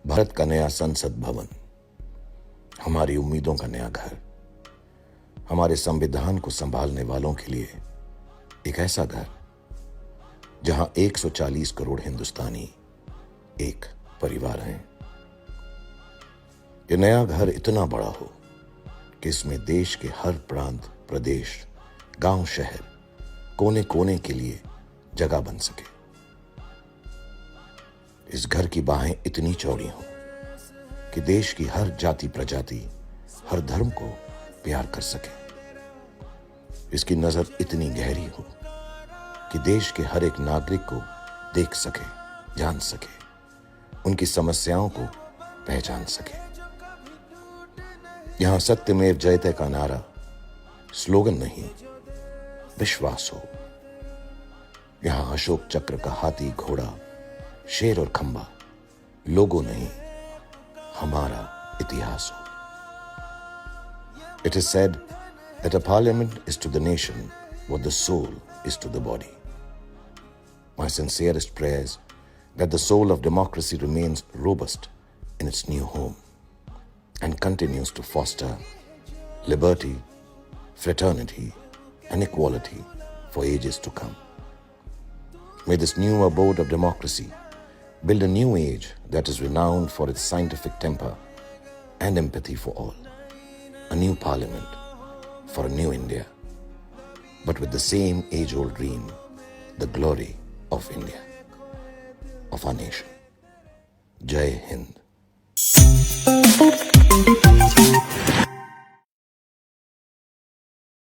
भारत का नया संसद भवन, हमारी उम्मीदों का नया घर, हमारे संविधान को संभालने वालों के लिए एक ऐसा घर जहां 140 करोड़ हिंदुस्तानी एक परिवार हैं। ये नया घर इतना बड़ा हो कि इसमें देश के हर प्रांत, प्रदेश, गांव, शहर, कोने कोने के लिए जगह बन सके। इस घर की बाहें इतनी चौड़ी हों कि देश की हर जाति, प्रजाति, हर धर्म को प्यार कर सके। इसकी नजर इतनी गहरी हो कि देश के हर एक नागरिक को देख सके, जान सके, उनकी समस्याओं को पहचान सके। यहां सत्यमेव जयते का नारा स्लोगन नहीं, विश्वास हो। यहां अशोक चक्र का हाथी, घोड़ा, शेर और खंबा लोगो नहीं, हमारा इतिहास हो। It is said that a parliament is to the nation what the soul is to the body. My sincerest prayers that the soul of democracy remains robust in its new home and continues to foster liberty, fraternity, and equality for ages to come. May this new abode of democracy build a new age that is renowned for its scientific temper and empathy for all. A new parliament for a new India, but with the same age-old dream, the glory of India, of our nation. Jai Hind.